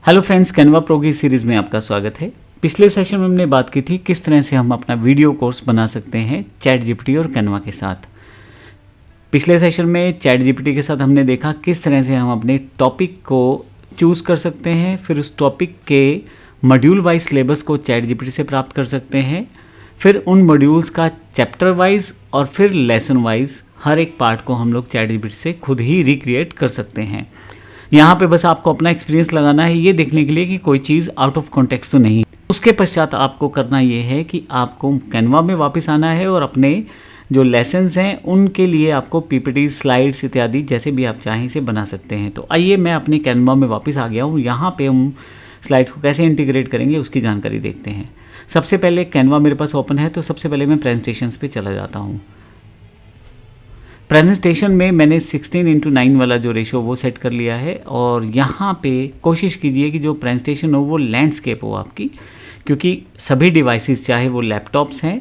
Hello friends, Canva pro की series में आपका स्वागत है। पिछले सेशन में हमने बात की थी किस तरह से हम अपना वीडियो कोर्स बना सकते हैं चैट जीपीटी और कैनवा के साथ। पिछले सेशन में चैट जीपीटी के साथ हमने देखा किस तरह से हम अपने टॉपिक को चूज़ कर सकते हैं, फिर उस टॉपिक के मॉड्यूल वाइज सिलेबस को चैट जीपीटी से प्राप्त कर सकते हैं, फिर उन मॉड्यूल्स का चैप्टर वाइज और फिर लेसन वाइज हर एक पार्ट को हम लोग चैट जीपीटी से खुद ही रिक्रिएट कर सकते हैं। यहाँ पे बस आपको अपना एक्सपीरियंस लगाना है ये देखने के लिए कि कोई चीज़ आउट ऑफ कॉन्टेक्स्ट तो नहीं। उसके पश्चात आपको करना ये है कि आपको कैनवा में वापस आना है और अपने जो लेसन्स हैं उनके लिए आपको पीपीटी, स्लाइड्स इत्यादि जैसे भी आप चाहें इसे बना सकते हैं। तो आइए मैं अपने कैनवा में वापस आ गया हूँ। यहाँ पे हम स्लाइड्स को कैसे इंटीग्रेट करेंगे उसकी जानकारी देखते हैं। सबसे पहले कैनवा मेरे पास ओपन है, तो सबसे पहले मैं प्रेजेंटेशंस पे चला जाता हूँ। प्रेजेंटेशन में मैंने 16:9 वाला जो रेशो वो सेट कर लिया है और यहाँ पे कोशिश कीजिए कि जो प्रेजेंटेशन हो वो लैंडस्केप हो आपकी, क्योंकि सभी डिवाइसेस चाहे वो लैपटॉप्स हैं,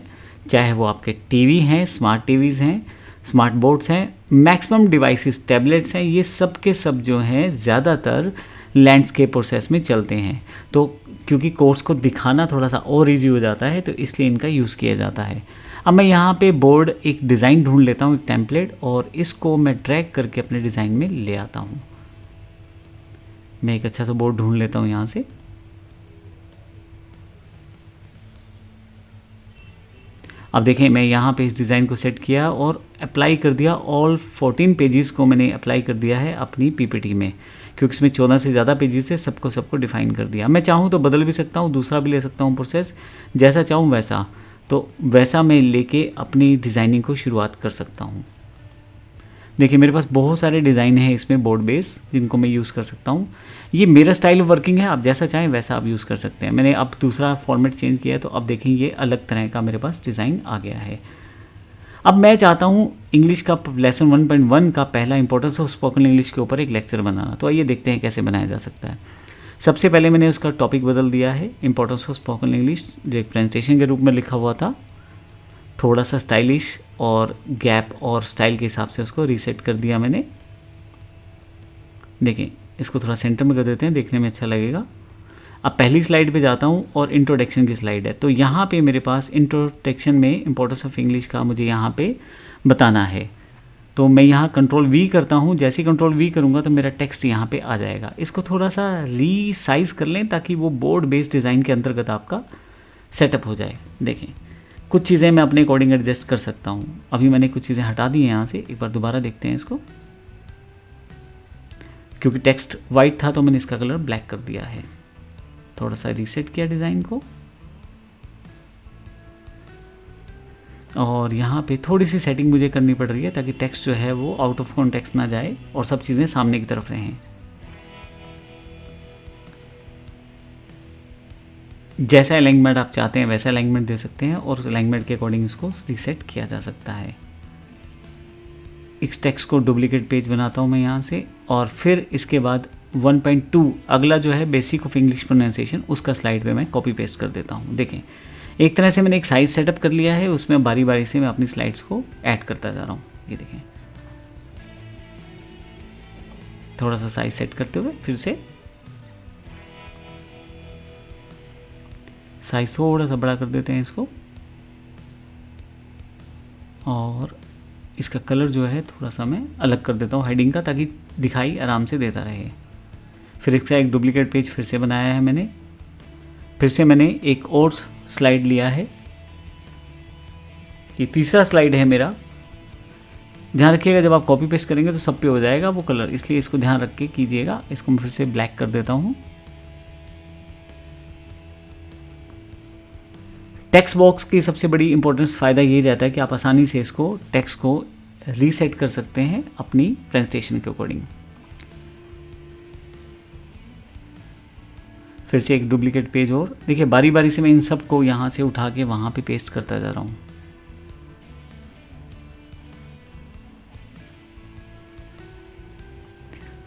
चाहे वो आपके टीवी हैं, स्मार्ट टीवीज़ हैं, स्मार्ट बोर्ड्स हैं, मैक्सिमम डिवाइसेस टैबलेट्स हैं, ये सब के सब जो हैं ज़्यादातर लैंडस्केप प्रोसेस में चलते हैं। तो क्योंकि कोर्स को दिखाना थोड़ा सा और ईजी हो जाता है तो इसलिए इनका यूज़ किया जाता है। अब मैं यहाँ पे बोर्ड एक डिज़ाइन ढूंढ लेता हूँ, एक टेम्पलेट, और इसको मैं ड्रैग करके अपने डिज़ाइन में ले आता हूँ। मैं एक अच्छा सा बोर्ड ढूंढ लेता हूँ यहाँ से। अब देखें, मैं यहाँ पे इस डिज़ाइन को सेट किया और अप्लाई कर दिया। ऑल 14 पेजेस को मैंने अप्लाई कर दिया है अपनी पीपीटी में, क्योंकि इसमें 14 से ज़्यादा पेजेस है। सबको डिफाइन कर दिया। मैं चाहूँ तो बदल भी सकता हूँ, दूसरा भी ले सकता हूँ प्रोसेस, जैसा चाहूँ वैसा। तो वैसा मैं लेके अपनी डिज़ाइनिंग को शुरुआत कर सकता हूँ। देखिए मेरे पास बहुत सारे डिज़ाइन हैं इसमें बोर्ड बेस, जिनको मैं यूज़ कर सकता हूँ। ये मेरा स्टाइल ऑफ वर्किंग है, आप जैसा चाहें वैसा आप यूज़ कर सकते हैं। मैंने अब दूसरा फॉर्मेट चेंज किया है, तो अब देखें ये अलग तरह का मेरे पास डिज़ाइन आ गया है। अब मैं चाहता हूँ इंग्लिश का लेसन 1.1 का पहला इंपॉर्टेंस ऑफ स्पोकन इंग्लिश के ऊपर एक लेक्चर बनाना। तो आइए देखते हैं कैसे बनाया जा सकता है। सबसे पहले मैंने उसका टॉपिक बदल दिया है, इंपॉर्टेंस ऑफ स्पोकन इंग्लिश, जो एक प्रेजेंटेशन के रूप में लिखा हुआ था। थोड़ा सा स्टाइलिश और गैप और स्टाइल के हिसाब से उसको रीसेट कर दिया मैंने। देखें, इसको थोड़ा सेंटर में कर देते हैं, देखने में अच्छा लगेगा। अब पहली स्लाइड पे जाता हूँ और इंट्रोडक्शन की स्लाइड है। तो यहाँ पे मेरे पास इंट्रोडक्शन में इंपॉर्टेंस ऑफ इंग्लिश का मुझे यहाँ पे बताना है। तो मैं यहाँ कंट्रोल वी करता हूँ। जैसे ही कंट्रोल वी करूँगा तो मेरा टेक्स्ट यहाँ पे आ जाएगा। इसको थोड़ा सा रीसाइज कर लें ताकि वो बोर्ड बेस्ड डिज़ाइन के अंतर्गत आपका सेटअप हो जाए। देखें, कुछ चीज़ें मैं अपने अकॉर्डिंग एडजस्ट कर सकता हूँ। अभी मैंने कुछ चीज़ें हटा दी हैं यहाँ से। एक बार दोबारा देखते हैं इसको। क्योंकि टेक्स्ट वाइट था तो मैंने इसका कलर ब्लैक कर दिया है। थोड़ा सा रीसेट किया डिज़ाइन को, और यहाँ पे थोड़ी सी सेटिंग मुझे करनी पड़ रही है ताकि टेक्स्ट जो है वो आउट ऑफ कॉन्टेक्स्ट ना जाए और सब चीज़ें सामने की तरफ रहें। जैसा अलाइनमेंट आप चाहते हैं वैसा अलाइनमेंट दे सकते हैं और उस अलाइनमेंट के अकॉर्डिंग इसको रीसेट किया जा सकता है। इस टेक्स्ट को डुप्लीकेट पेज बनाता हूँ मैं यहाँ से, और फिर इसके बाद 1.2 अगला जो है बेसिक ऑफ इंग्लिश प्रोनाउंसिएशन, उसका स्लाइड पे मैं कॉपी पेस्ट कर देता हूँ। देखें, एक तरह से मैंने एक साइज सेटअप कर लिया है, उसमें बारी बारी से मैं अपनी स्लाइड्स को ऐड करता जा रहा हूँ। ये देखें, थोड़ा सा साइज सेट करते हुए फिर से साइज थोड़ा सा बड़ा कर देते हैं इसको, और इसका कलर जो है थोड़ा सा मैं अलग कर देता हूँ हेडिंग का, ताकि दिखाई आराम से देता रहे। फिर इसका एक डुप्लीकेट पेज फिर से बनाया है मैंने। फिर से मैंने एक और स्लाइड लिया है, ये तीसरा स्लाइड है मेरा। ध्यान रखिएगा जब आप कॉपी पेस्ट करेंगे तो सब पे हो जाएगा वो कलर, इसलिए इसको ध्यान रख के कीजिएगा। इसको मैं फिर से ब्लैक कर देता हूँ। टेक्स्ट बॉक्स की सबसे बड़ी इंपॉर्टेंस फ़ायदा ये रहता है कि आप आसानी से इसको टेक्स्ट को रीसेट कर सकते हैं अपनी प्रेजेंटेशन के अकॉर्डिंग। फिर से एक डुप्लीकेट पेज और। देखिए, बारी बारी से मैं इन सब को यहाँ से उठा के वहाँ पे पेस्ट करता जा रहा हूँ।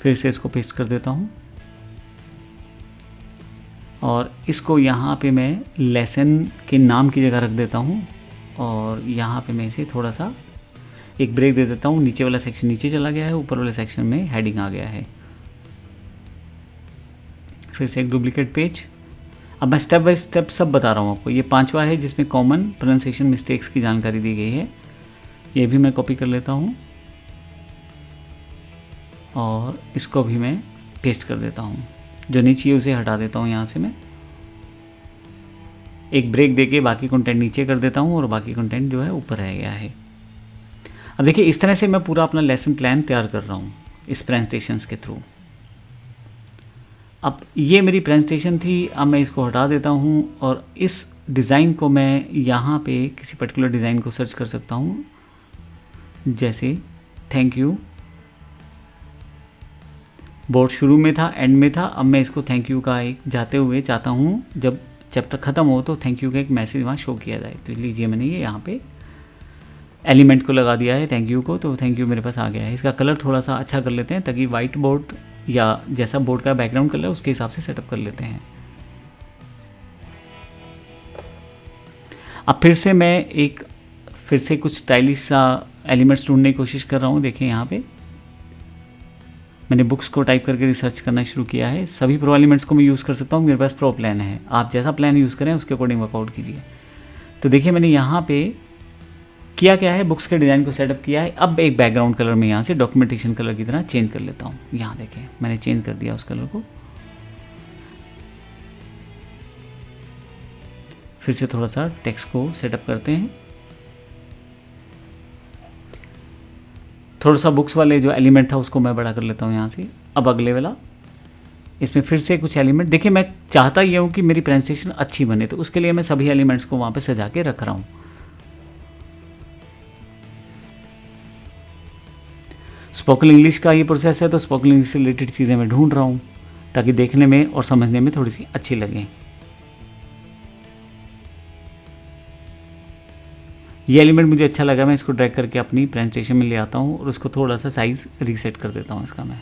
फिर से इसको पेस्ट कर देता हूँ और इसको यहाँ पे मैं लेसन के नाम की जगह रख देता हूँ, और यहाँ पे मैं इसे थोड़ा सा एक ब्रेक दे देता हूँ। नीचे वाला सेक्शन नीचे चला गया है, ऊपर वाले सेक्शन में हेडिंग आ गया है। फिर से एक डुप्लीकेट पेज। अब मैं स्टेप बाय स्टेप सब बता रहा हूँ आपको। ये 5वां है जिसमें कॉमन प्रोनाउंसिएशन मिस्टेक्स की जानकारी दी गई है। ये भी मैं कॉपी कर लेता हूँ और इसको भी मैं पेस्ट कर देता हूँ। जो नहीं चाहिए उसे हटा देता हूँ यहाँ से मैं। एक ब्रेक देके बाकी कंटेंट नीचे कर देता हूँ और बाकी कंटेंट जो है ऊपर रह गया है। अब देखिए इस तरह से मैं पूरा अपना लेसन प्लान तैयार कर रहा हूँ इस प्रेजेंटेशंस के थ्रू। अब ये मेरी प्रेजेंटेशन थी, अब मैं इसको हटा देता हूँ और इस डिज़ाइन को मैं यहाँ पे किसी पर्टिकुलर डिज़ाइन को सर्च कर सकता हूँ, जैसे थैंक यू। बोर्ड शुरू में था, एंड में था, अब मैं इसको थैंक यू का एक जाते हुए चाहता हूँ जब चैप्टर ख़त्म हो तो थैंक यू का एक मैसेज वहाँ शो किया जाए। तो लीजिए मैंने ये यहाँ पे एलिमेंट को लगा दिया है थैंक यू को, तो थैंक यू मेरे पास आ गया है। इसका कलर थोड़ा सा अच्छा कर लेते हैं ताकि वाइट बोर्ड या जैसा बोर्ड का बैकग्राउंड कलर है उसके हिसाब से सेटअप कर लेते हैं। अब फिर से मैं फिर से कुछ स्टाइलिश सा एलिमेंट्स ढूंढने की कोशिश कर रहा हूँ। देखिए यहाँ पे मैंने बुक्स को टाइप करके रिसर्च करना शुरू किया है। सभी प्रो एलिमेंट्स को मैं यूज़ कर सकता हूँ, मेरे पास प्रो प्लान है। आप जैसा प्लान यूज़ करें उसके अकॉर्डिंग वर्कआउट कीजिए। तो देखिए मैंने यहाँ पे किया क्या है, बुक्स के डिज़ाइन को सेटअप किया है। अब एक बैकग्राउंड कलर में यहाँ से डॉक्यूमेंटेशन कलर की तरह चेंज कर लेता हूँ। यहाँ देखें मैंने चेंज कर दिया उस कलर को। फिर से थोड़ा सा टेक्स्ट को सेटअप करते हैं। थोड़ा सा बुक्स वाले जो एलिमेंट था उसको मैं बड़ा कर लेता हूँ यहाँ से। अब अगले वाला, इसमें फिर से कुछ एलिमेंट। देखिए मैं चाहता ये हूँ कि मेरी प्रेजेंटेशन अच्छी बने, तो उसके लिए मैं सभी एलिमेंट्स को वहाँ पे सजा के रख रहा हूँ। स्पोकन इंग्लिश का ये प्रोसेस है, तो स्पोकन इंग्लिश से रिलेटेड चीज़ें मैं ढूंढ रहा हूँ ताकि देखने में और समझने में थोड़ी सी अच्छी लगें। ये एलिमेंट मुझे अच्छा लगा, मैं इसको ड्रैग करके अपनी प्रेजेंटेशन में ले आता हूँ और उसको थोड़ा सा साइज़ रीसेट कर देता हूँ। इसका मैं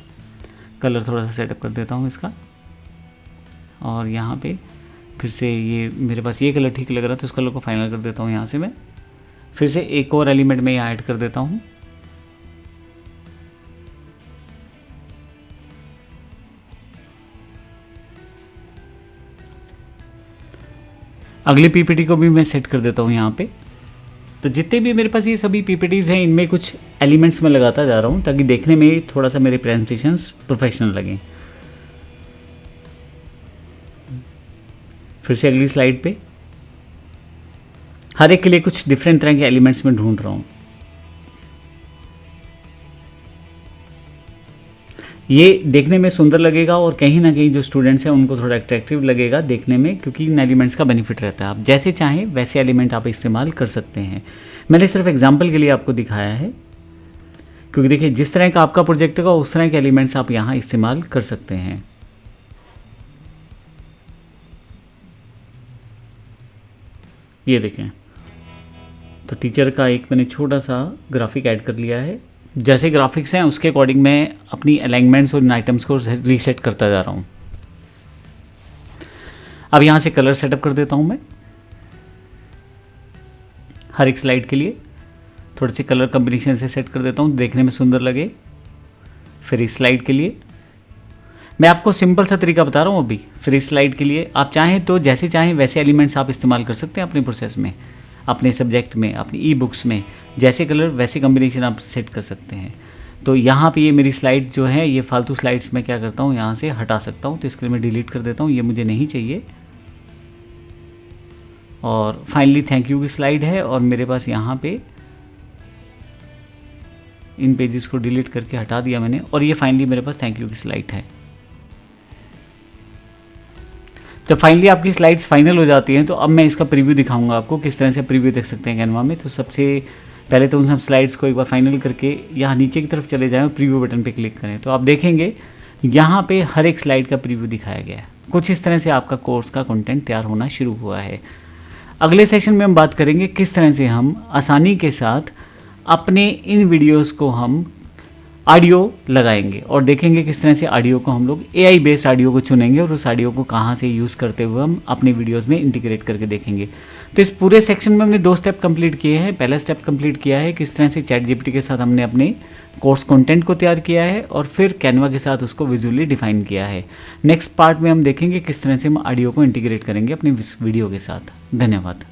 कलर थोड़ा सा सेटअप कर देता हूँ इसका। और यहाँ पे फिर से ये मेरे पास ये कलर ठीक लग रहा है तो इस कलर को फाइनल कर देता हूँ यहाँ से मैं। फिर से एक और एलिमेंट में यहाँ ऐड कर देता हूँ। अगली पीपीटी को भी मैं सेट कर देता हूँ यहाँ पे। तो जितने भी मेरे पास ये सभी पीपीटीज़ हैं इनमें कुछ एलिमेंट्स मैं लगाता जा रहा हूँ ताकि देखने में थोड़ा सा मेरे प्रेजेंटेशंस प्रोफेशनल लगें। फिर से अगली स्लाइड पे हर एक के लिए कुछ डिफरेंट तरह के एलिमेंट्स मैं ढूंढ रहा हूँ। ये देखने में सुंदर लगेगा और कहीं ना कहीं जो स्टूडेंट्स हैं उनको थोड़ा अट्रैक्टिव लगेगा देखने में, क्योंकि इन एलिमेंट्स का बेनिफिट रहता है। आप जैसे चाहें वैसे एलिमेंट आप इस्तेमाल कर सकते हैं। मैंने सिर्फ एग्जांपल के लिए आपको दिखाया है, क्योंकि देखिए जिस तरह का आपका प्रोजेक्ट होगा उस तरह के एलिमेंट्स आप यहाँ इस्तेमाल कर सकते हैं। ये देखें, तो टीचर का एक मैंने छोटा सा ग्राफिक ऐड कर लिया है। जैसे ग्राफिक्स हैं उसके अकॉर्डिंग मैं अपनी अलाइनमेंट्स और इन आइटम्स को रीसेट करता जा रहा हूँ। अब यहाँ से कलर सेटअप कर देता हूँ मैं। हर एक स्लाइड के लिए थोड़े से कलर कॉम्बिनेशन से सेट कर देता हूँ, देखने में सुंदर लगे। फिर इस स्लाइड के लिए मैं आपको सिंपल सा तरीका बता रहा हूँ अभी। फिर इस स्लाइड के लिए आप चाहें तो जैसे चाहें वैसे एलिमेंट्स आप इस्तेमाल कर सकते हैं अपने प्रोसेस में, अपने सब्जेक्ट में, अपनी ई बुक्स में। जैसे कलर वैसे कॉम्बिनेशन आप सेट कर सकते हैं। तो यहाँ पे ये मेरी स्लाइड जो है, ये फालतू स्लाइड्स मैं क्या करता हूँ यहाँ से हटा सकता हूँ, तो इसके लिए मैं डिलीट कर देता हूँ, ये मुझे नहीं चाहिए। और फाइनली थैंक यू की स्लाइड है और मेरे पास यहाँ पे इन पेजेस को डिलीट करके हटा दिया मैंने, और ये फाइनली मेरे पास थैंक यू की स्लाइड है। जब फाइनली आपकी स्लाइड्स फाइनल हो जाती हैं तो अब मैं इसका प्रीव्यू दिखाऊंगा आपको, किस तरह से प्रीव्यू देख सकते हैं कैनवा में। तो सबसे पहले तो उन सब स्लाइड्स को एक बार फाइनल करके यहाँ नीचे की तरफ चले जाएं और प्रीव्यू बटन पे क्लिक करें, तो आप देखेंगे यहाँ पे हर एक स्लाइड का प्रीव्यू दिखाया गया है। कुछ इस तरह से आपका कोर्स का कंटेंट तैयार होना शुरू हुआ है। अगले सेशन में हम बात करेंगे किस तरह से हम आसानी के साथ अपने इन वीडियोज़ को हम ऑडियो लगाएंगे और देखेंगे किस तरह से ऑडियो को हम लोग AI बेस्ड ऑडियो को चुनेंगे और उस ऑडियो को कहाँ से यूज़ करते हुए हम अपने वीडियोस में इंटीग्रेट करके देखेंगे। तो इस पूरे सेक्शन में हमने 2 स्टेप कंप्लीट किए हैं। पहला स्टेप कंप्लीट किया है किस तरह से चैट जीपीटी के साथ हमने अपने कोर्स कंटेंट को तैयार किया है और फिर कैनवा के साथ उसको विजुअली डिफाइन किया है। नेक्स्ट पार्ट में हम देखेंगे किस तरह से हम ऑडियो को इंटीग्रेट करेंगे अपने वीडियो के साथ। धन्यवाद।